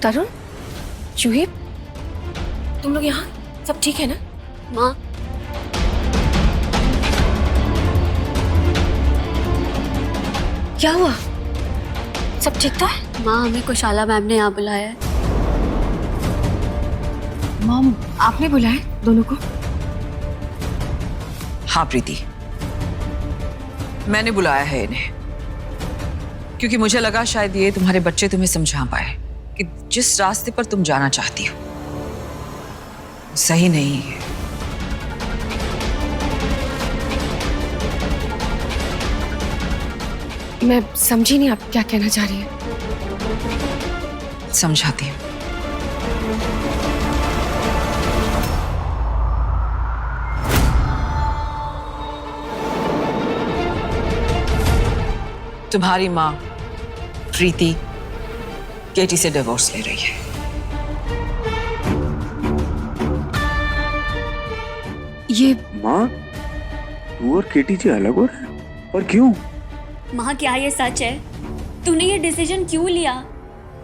तरुण, जूही, तुम लोग यहाँ सब ठीक है ना? माँ, क्या हुआ? सब ठीक था? माँ हमें कुशाला मैम ने यहाँ बुलाया है। मॉम, आपने बुलाया दोनों को? हाँ प्रीति, मैंने बुलाया है इन्हें क्योंकि मुझे लगा शायद ये तुम्हारे बच्चे तुम्हें समझा पाए कि जिस रास्ते पर तुम जाना चाहती हो सही नहीं है। मैं समझी नहीं आप क्या कहना चाह रही हैं। समझाती हूँ। तुम्हारी माँ प्रीति केटी से डिवोर्स ले रही है। ये माँ, तू और केटी जी अलग हो रहे हैं? और क्यों? माँ क्या ये सच है? तूने ये डिसीजन क्यों लिया?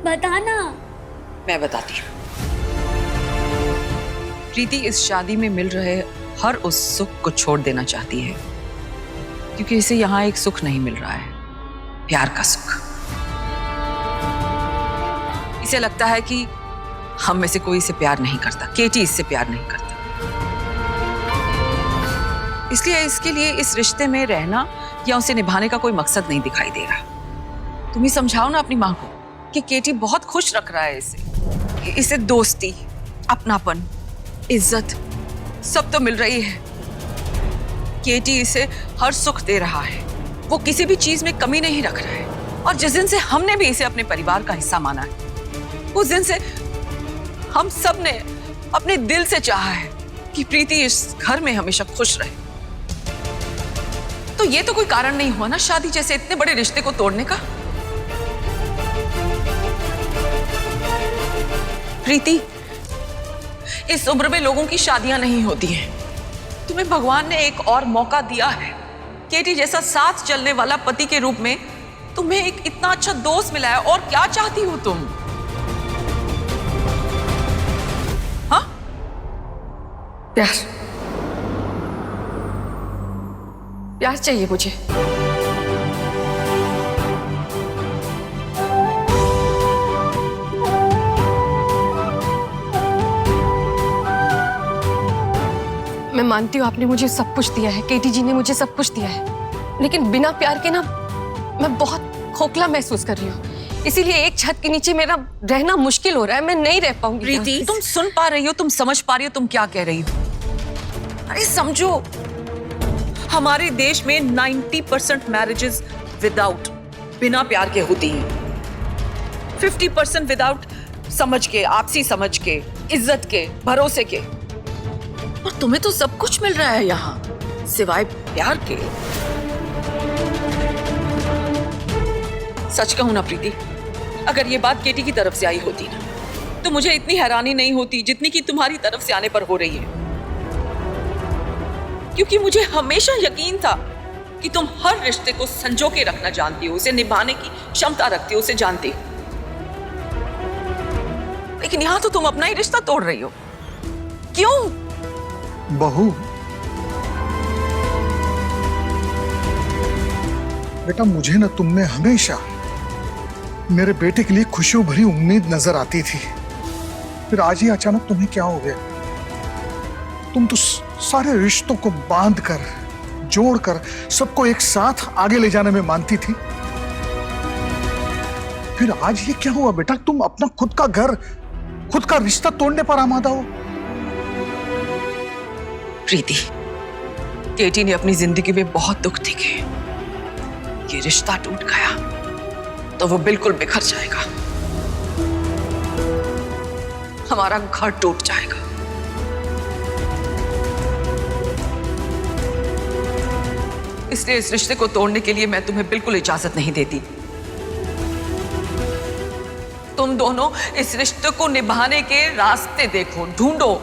बता ना। मैं बताती हूँ। प्रीति इस शादी में मिल रहे हर उस सुख को छोड़ देना चाहती है क्योंकि इसे यहाँ एक सुख नहीं मिल रहा है, प्यार का सुख। इसे लगता है कि हम में से कोई इसे प्यार नहीं करता, केटी इससे प्यार नहीं करता, इसलिए इसके लिए इस रिश्ते में रहना या उसे निभाने का कोई मकसद नहीं दिखाई दे रहा। तुम ही समझाओ ना अपनी माँ को कि केटी बहुत खुश रख रहा है इसे दोस्ती, अपनापन, इज्जत सब तो मिल रही है। केटी इसे हर सुख दे रहा है, वो किसी भी चीज में कमी नहीं रख रहा है। और जिस दिन से हमने भी इसे अपने परिवार का हिस्सा माना है, उस दिन से हम सब ने अपने दिल से चाहा है कि प्रीति इस घर में हमेशा खुश रहे। तो ये तो कोई कारण नहीं हुआ ना शादी जैसे इतने बड़े रिश्ते को तोड़ने का। प्रीति, इस उम्र में लोगों की शादियां नहीं होती हैं। तुम्हें भगवान ने एक और मौका दिया है। केटी जैसा साथ चलने वाला पति के रूप में तुम्हें एक इतना अच्छा दोस्त मिला है, और क्या चाहती हो तुम? हाँ? प्यार, प्यार चाहिए मुझे। मैं मानती हूँ आपने मुझे सब कुछ दिया है, केटी जी ने मुझे सब कुछ दिया है, लेकिन बिना प्यार के ना मैं बहुत खोखला महसूस कर रही हूँ। इसीलिए एक छत के नीचे मेरा रहना मुश्किल हो रहा है, मैं नहीं रह पाऊंगी। प्रीति, तुम सुन पा रही हो, तुम समझ पा रही हो तुम क्या कह रही हो? अरे समझो, हमारे देश में 90% मैरिजेस विदाउट, बिना प्यार के होती हैं। 50% विदाउट समझ के, आपसी समझ के, इज्जत के, भरोसे के। और तुम्हें तो सब कुछ मिल रहा है यहाँ सिवाय प्यार के। सच कहूं ना प्रीति, अगर ये बात केटी की तरफ से आई होती ना तो मुझे इतनी हैरानी नहीं होती जितनी कि तुम्हारी तरफ से आने पर हो रही है। क्योंकि मुझे हमेशा यकीन था कि तुम हर रिश्ते को संजो के रखना जानती हो, उसे निभाने की क्षमता रखती हो, उसे जानती हो। लेकिन यहां तो तुम अपना ही रिश्ता तोड़ रही हो। क्यों? बहू, बेटा मुझे ना तुम में हमेशा मेरे बेटे के लिए खुशियों भरी उम्मीद नजर आती थी। फिर आज ही अचानक तुम्हें क्या हो गया? तुम तो सारे रिश्तों को बांध कर, जोड़ कर, सबको एक साथ आगे ले जाने में मानती थी। फिर आज ये क्या हुआ बेटा? तुम अपना खुद का घर, खुद का रिश्ता तोड़ने पर आमादा हो। प्रीति, केटी ने अपनी जिंदगी में बहुत दुख देखे। ये रिश्ता टूट गया तो वो बिल्कुल बिखर जाएगा, हमारा घर टूट जाएगा। इसलिए इस रिश्ते को तोड़ने के लिए मैं तुम्हें बिल्कुल इजाजत नहीं देती। तुम दोनों इस रिश्ते को निभाने के रास्ते देखो, ढूंढो,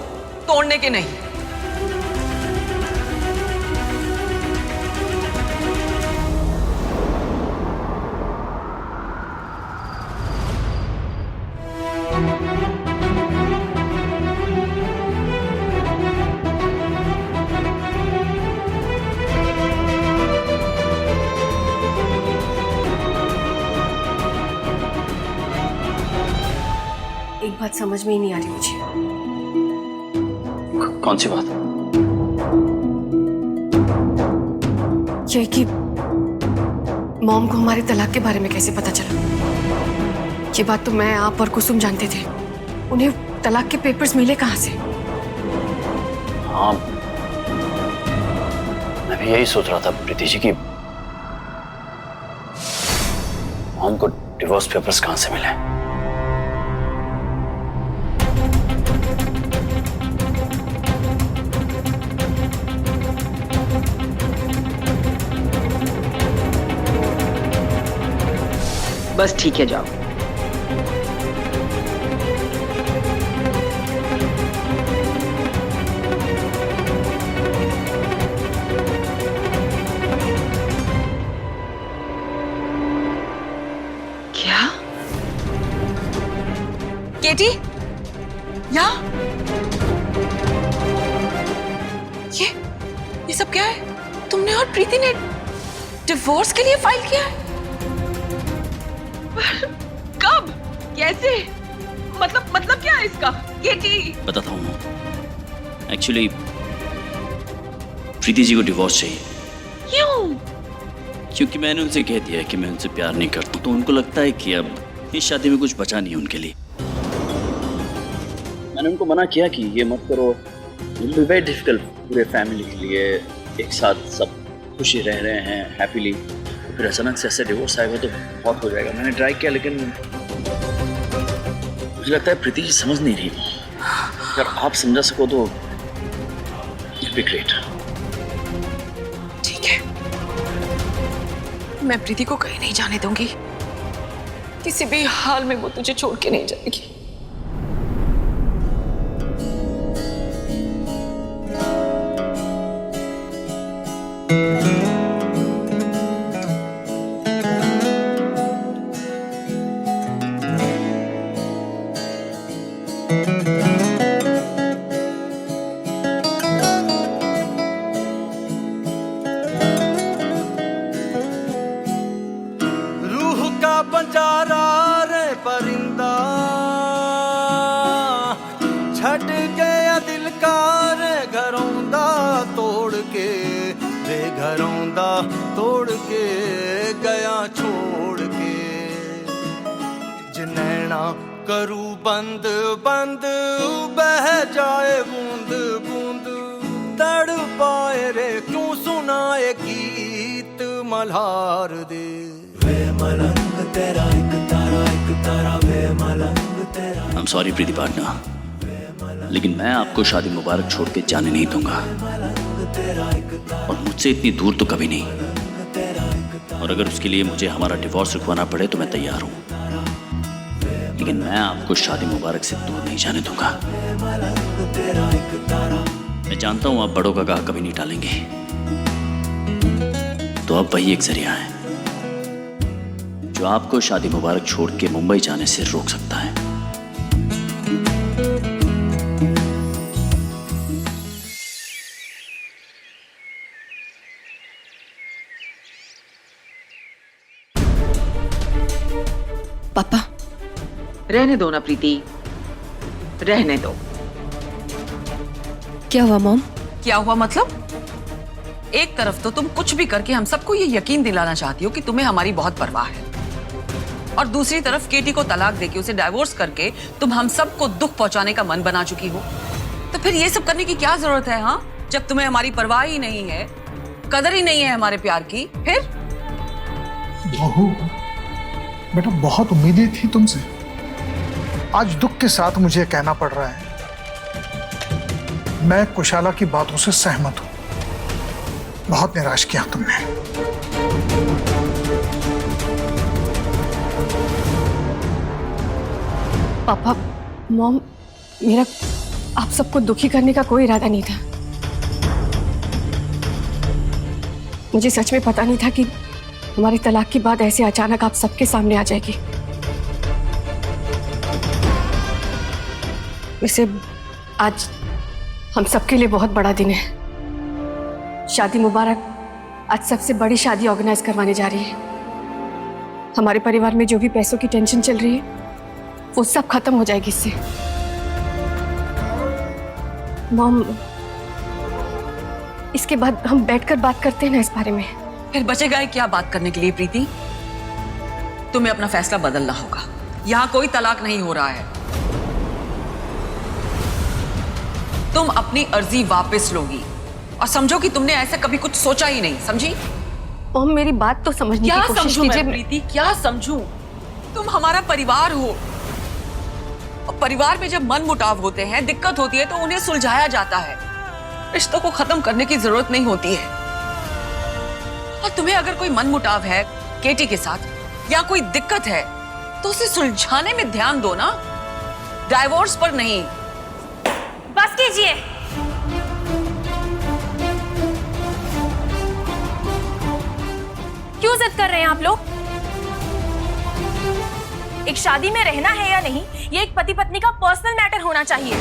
तोड़ने के नहीं। बात समझ में ही नहीं आ रही मुझे। कौन सी बात? ये कि मॉम को हमारे तलाक के बारे में कैसे पता चला? ये बात तो मैं, आप और कुसुम जानते थे। उन्हें तलाक के पेपर्स मिले कहाँ से? हाँ, मैं भी यही सोच रहा था प्रीति जी की मॉम को डिवोर्स पेपर्स कहाँ से मिले। बस ठीक है, जाओ। क्या? केटी, यहाँ? ये सब क्या है? तुमने और प्रीति ने डिवोर्स के लिए फाइल किया है? कब? कैसे? मतलब क्या है इसका? केटी, बताता हूँ। एक्चुअली प्रीति जी को डिवोर्स चाहिए। क्यों? क्योंकि मैंने उनसे कह दिया है कि मैं उनसे प्यार नहीं करता, तो उनको लगता है कि अब इस शादी में कुछ बचा नहीं उनके लिए। मैंने उनको मना किया कि ये मत करो, it will be very difficult पूरे फैमिली के लिए। एक साथ सब खुशी रह रहे हैं हैप्पीली, फिर अचानक से ऐसे डिवोर्स आएगा तो बहुत हो जाएगा। मैंने ट्राई किया लेकिन मुझे लगता है प्रीति जी समझ नहीं रही। अगर आप समझा सको तो इट बी ग्रेट। ठीक है, मैं प्रीति को कहीं नहीं जाने दूंगी। किसी भी हाल में वो तुझे छोड़ के नहीं जाएगी। रूह का बंजारा रे परिंदा, छट गया दिल का रे घरौंदा तोड़ के, रे घरौंदा तोड़ के गया छोड़ के। जिनैना करू बंद बंद बह जाए बूंद बूंद, तड़ पाए रे क्यों सुनाए गीत मल्हार दे। मलंग तेरा एक तारा वे मलंग तेरा। I am sorry Preeti partner, लेकिन मैं आपको शादी मुबारक छोड़ के जाने नहीं दूंगा, और मुझसे इतनी दूर तो कभी नहीं। और अगर उसके लिए मुझे हमारा डिवोर्स रुकवाना पड़े तो मैं तैयार हूं, लेकिन मैं आपको शादी मुबारक से दूर नहीं जाने दूंगा। मैं जानता हूं आप बड़ों का कहा कभी नहीं टालेंगे, तो अब वही एक जरिया है जो आपको शादी मुबारक छोड़ के मुंबई जाने से रोक सकता है। पापा, रहने दो ना प्रीति, रहने दो। क्या हुआ मॉम? क्या हुआ मतलब? एक तरफ तो तुम कुछ भी करके हम सबको ये यकीन दिलाना चाहती हो कि तुम्हें हमारी बहुत परवाह है, और दूसरी तरफ केटी को तलाक देके उसे डाइवोर्स करके तुम हम सबको दुख पहुंचाने का मन बना चुकी हो। तो फिर ये सब करने की क्या जरूरत है? हाँ, जब तुम्हें हमारी परवाह ही नहीं है, कदर ही नहीं है हमारे प्यार की। फिर बहू, बेटा बहुत उम्मीदें थी तुमसे। आज दुख के साथ मुझे कहना पड़ रहा है, मैं कुशाला की बातों से सहमत हूं। बहुत निराश किया तुमने। पापा, मॉम, मेरा आप सबको दुखी करने का कोई इरादा नहीं था। मुझे सच में पता नहीं था कि हमारे तलाक की बात ऐसे अचानक आप सबके सामने आ जाएगी। वैसे आज हम सबके लिए बहुत बड़ा दिन है। शादी मुबारक। आज सबसे बड़ी शादी ऑर्गेनाइज करवाने जा रही है। हमारे परिवार में जो भी पैसों की टेंशन चल रही है वो सब खत्म हो जाएगी इससे। मॉम, इसके बाद हम बैठकर बात करते हैं ना इस बारे में। फिर बचेगा ही क्या बात करने के लिए प्रीति? तुम्हें अपना फैसला बदलना होगा। यहाँ कोई तलाक नहीं हो रहा है। तुम अपनी अर्जी वापस लोगी और समझो कि तुमने ऐसा कभी कुछ सोचा ही नहीं, समझी? मॉम, मेरी बात तो समझने क्या की कोशिश समझूं मैं कीजिए। प्रीति, क्या समझूं? तुम हमारा परिवार हो और परिवार में जब मन मुटाव होते हैं, दिक्कत होती है तो उन्हें सुलझाया जाता है। रिश्तों को खत्म करने की जरूरत नहीं होती है। और तुम्हें अगर कोई मन मुटाव है केटी के साथ या कोई दिक्कत है तो उसे सुलझाने में ध्यान दो ना, डाइवोर्स पर नहीं। बस कीजिए। क्यों जिद कर रहे हैं आप लोग? एक शादी में रहना है या नहीं, ये एक पति पत्नी का पर्सनल मैटर होना चाहिए।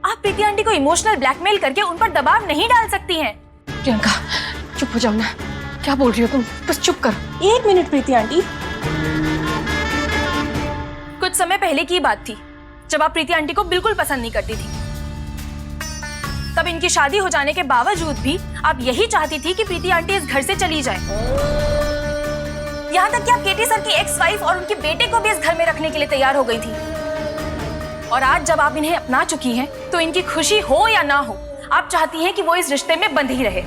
आप प्रीति आंटी को इमोशनल ब्लैकमेल करके उन पर दबाव नहीं डाल सकती हैं। प्रियंका, चुप हो जाओ ना। क्या बोल रही हो तुम? बस चुप करो। एक मिनट प्रीति आंटी। कुछ समय पहले की बात थी जब आप प्रीति आंटी को बिल्कुल पसंद नहीं करती थी। तब इनकी शादी हो जाने के बावजूद भी आप यही चाहती थी कि प्रीति आंटी इस घर से चली जाए। यहाँ तक कि आप केटी सर की एक्स वाइफ और उनके बेटे को भी इस घर में रखने के लिए तैयार हो गई थी। और आज जब आप इन्हें अपना चुकी हैं, तो इनकी खुशी हो या ना हो, आप चाहती हैं कि वो इस रिश्ते में बंधी रहे।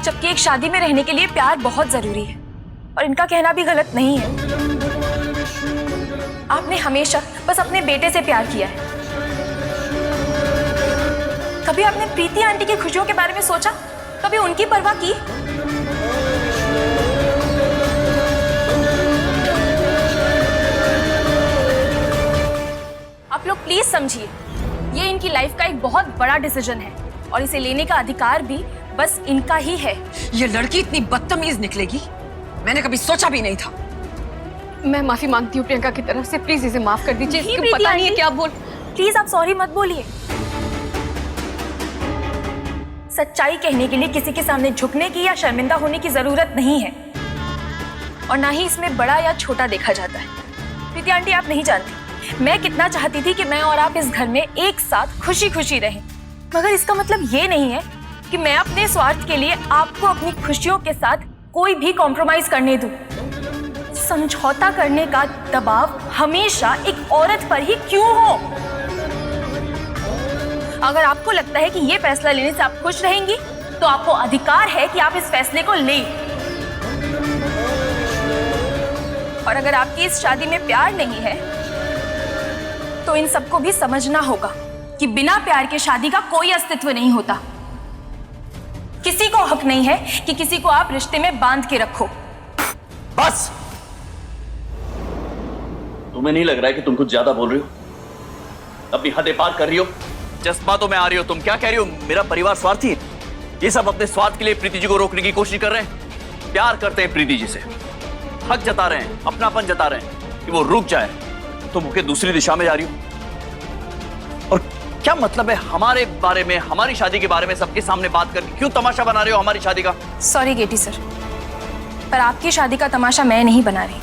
जबकि एक शादी में रहने के लिए प्यार बहुत जरूरी है और इनका कहना भी गलत नहीं है। आपने हमेशा बस अपने बेटे से प्यार किया है। कभी आपने प्रीति आंटी की खुशियों के बारे में सोचा? कभी उनकी परवाह की? आप लोग प्लीज समझिए, ये इनकी लाइफ का एक बहुत बड़ा डिसीजन है और इसे लेने का अधिकार भी बस इनका ही है। ये लड़की इतनी बदतमीज निकलेगी, मैंने कभी सोचा भी नहीं था। मैं माफी मांगती हूँ प्रियंका की तरफ से। प्लीज इसे माफ कर दीजिए। नहीं, इसको प्रीति पता नहीं है आंटी। क्या बोल। प्लीज आप सॉरी मत बोलिए। सच्चाई कहने के लिए किसी के सामने झुकने की या शर्मिंदा होने की जरूरत नहीं है और ना ही इसमें बड़ा या छोटा देखा जाता है। प्रीति आंटी, आप नहीं जानती मैं कितना चाहती थी कि मैं और आप इस घर में एक साथ खुशी खुशी रहें, मगर इसका मतलब ये नहीं है कि मैं अपने स्वार्थ के लिए आपको अपनी खुशियों के साथ कोई भी कॉम्प्रोमाइज करने दूं। समझौता करने का दबाव हमेशा एक औरत पर ही क्यों हो? अगर आपको लगता है कि ये फैसला लेने से आप खुश रहेंगी, तो आपको अधिकार है कि आप इस फैसले को लें। और अगर आपकी इस शादी में प्यार नहीं है, तो इन सबको भी समझना होगा कि बिना प्यार के शादी का कोई अस्तित्व नहीं होता। किसी को हक नहीं है कि किसी को आप रिश्ते में बांध के रखो। बस! तुम्हें नहीं लग रहा है कि तुम कुछ ज्यादा बोल रही हो? अपनी हदें पार कर रही हो, जज्बातों में आ रही हो। तुम क्या कह रही हो? मेरा परिवार स्वार्थी है? ये सब अपने स्वार्थ के लिए प्रीति जी को रोकने की कोशिश कर रहे हैं। प्यार करते हैं प्रीति जी से, हक जता रहे हैं, अपनापन जता रहे हैं कि वो रुक जाए। तुम होके दूसरी दिशा में जा रही हो। और क्या मतलब है हमारे बारे में, हमारी शादी के बारे में सबके सामने बात करके? क्यों तमाशा बना रहे हो हमारी शादी का? सॉरी केटी सर, पर आपकी शादी का तमाशा मैं नहीं बना रही,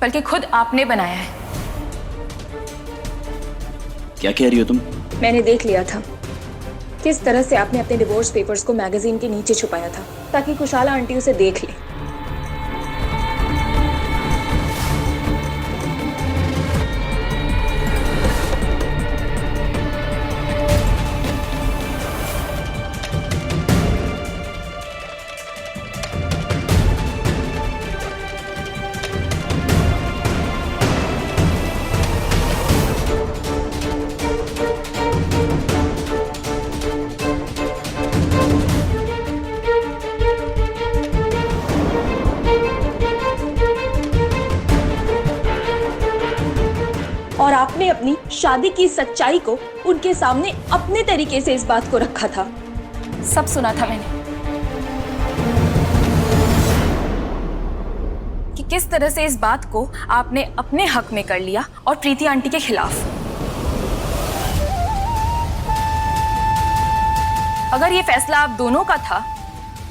बल्कि खुद आपने बनाया है। क्या कह रही हो तुम? मैंने देख लिया था किस तरह से आपने अपने डिवोर्स पेपर्स को मैगजीन के नीचे छुपाया था ताकि कुशाला आंटी उसे देख ले। और आपने अपनी शादी की सच्चाई को उनके सामने अपने तरीके से इस बात को रखा था। सब सुना था मैंने कि किस तरह से इस बात को आपने अपने हक में कर लिया और प्रीति आंटी के खिलाफ। अगर ये फैसला आप दोनों का था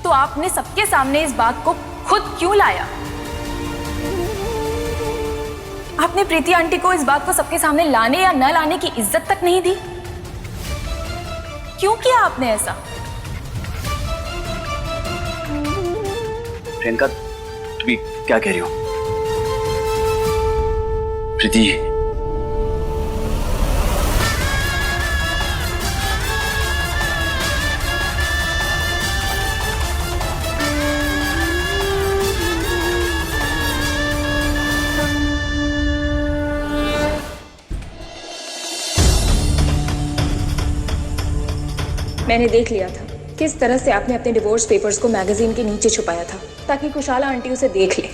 तो आपने सबके सामने इस बात को खुद क्यों लाया? आपने प्रीति आंटी को इस बात को सबके सामने लाने या न लाने की इज्जत तक नहीं दी। क्यों किया आपने ऐसा? प्रियंका, तुम क्या कह रही हो? प्रीति, मैंने देख लिया था किस तरह से आपने अपने डिवोर्स पेपर्स को मैगजीन के नीचे छुपाया था ताकि कुशाला आंटी उसे देख ले।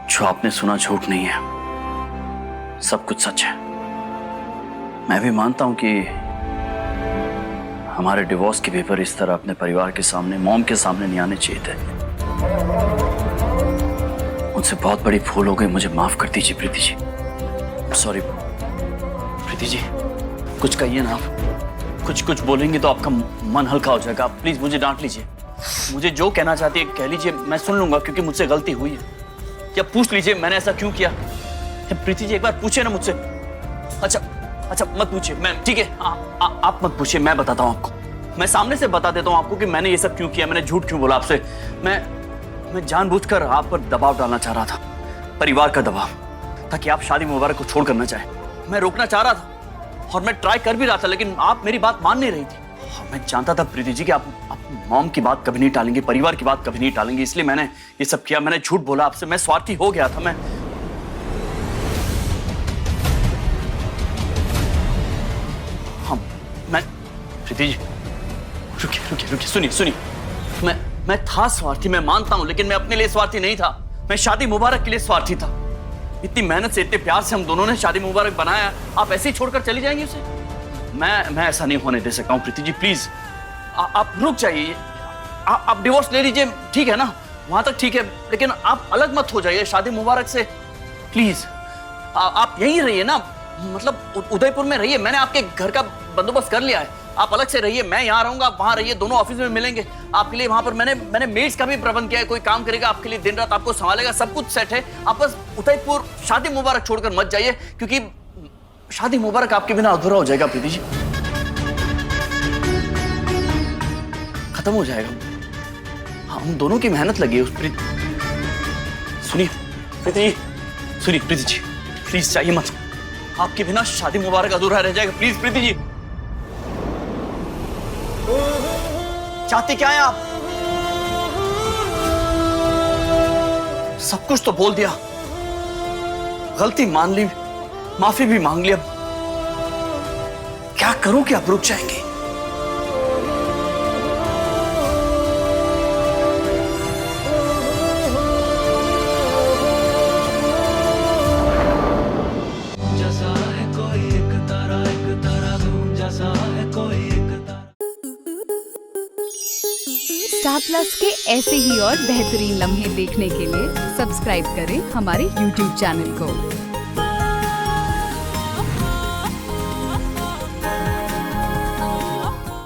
जो आपने सुना झूठ नहीं है, सब कुछ सच है। मैं भी मानता हूं कि हमारे डिवोर्स के पेपर इस तरह अपने परिवार के सामने, मॉम के सामने नहीं आने चाहिए थे। मुझसे बहुत बड़ी भूल हो गई, मुझे माफ कर दीजिए प्रीति जी। सॉरी प्रीति जी, कुछ कहिए ना आप। कुछ बोलेंगे तो आपका मन हल्का हो जाएगा। आप प्लीज मुझे डांट लीजिए। मुझे जो कहना चाहती है कह लीजिए, मैं सुन लूंगा, क्योंकि मुझसे गलती हुई है। या पूछ लीजिए मैंने ऐसा क्यों किया। प्रीति जी एक बार पूछे ना मुझसे। अच्छा मत पूछिए, मैं ठीक है, आप मत पूछिए, मैं बताता हूँ आपको। मैं सामने से बता देता हूँ आपको कि मैंने ये सब क्यों किया, मैंने झूठ क्यों बोला आपसे। मैं जानबूझकर आप पर दबाव डालना चाह रहा था, परिवार का दबाव, ताकि आप शादी मुबारक को छोड़कर न जाए। मैं रोकना चाह रहा था और मैं ट्राई कर भी रहा था, लेकिन आप मेरी बात मान नहीं रही थी। मैं जानता था प्रीति जी कि आप मॉम की बात कभी नहीं टालेंगे, परिवार की बात कभी नहीं टालेंगे, इसलिए मैंने ये सब किया। मैंने झूठ बोला आपसे, मैं स्वार्थी हो गया था। मैं प्रीति जी, रुकिए, सुनिए। मैं था स्वार्थी, मैं मानता हूं, लेकिन मैं अपने लिए स्वार्थी नहीं था। मैं शादी मुबारक के लिए स्वार्थी था। इतनी मेहनत से, इतने प्यार से हम दोनों ने शादी मुबारक बनाया, आप ऐसे ही छोड़कर चली जाएंगी उसे? मैं ऐसा नहीं होने दे सकता हूं प्रीति जी, प्लीज आप रुक जाइए। आप डिवोर्स ले लीजिए, ठीक है ना, वहां तक ठीक है, लेकिन आप अलग मत हो जाइए शादी मुबारक से, प्लीज। आप यहीं रहिए ना, मतलब उदयपुर में रहिए। मैंने आपके घर का बंदोबस्त कर लिया है, आप अलग से रहिए, मैं यहाँ रहूंगा, आप वहां रहिए, दोनों ऑफिस में मिलेंगे। आपके लिए वहां पर मैंने मेड्स का भी प्रबंध किया है, कोई काम करेगा आपके लिए, दिन रात आपको संभालेगा, सब कुछ सेट है। आप बस उदयपुर शादी मुबारक छोड़कर मत जाइए, क्योंकि शादी मुबारक आपके बिना अधूरा हो जाएगा प्रीति जी, खत्म हो जाएगा। हम दोनों की मेहनत लगी है उस सुनिए प्रीति जी, प्लीज चाहिए मत, आपके बिना शादी मुबारक अधूरा रह जाएगा, प्लीज प्रीति जी। चाहते क्या है आप? सब कुछ तो बोल दिया, गलती मान ली, माफी भी मांग ली, अब क्या करूं कि आप रुक जाएंगे? स्टार प्लस के ऐसे ही और बेहतरीन लम्हे देखने के लिए सब्सक्राइब करें हमारे YouTube चैनल को।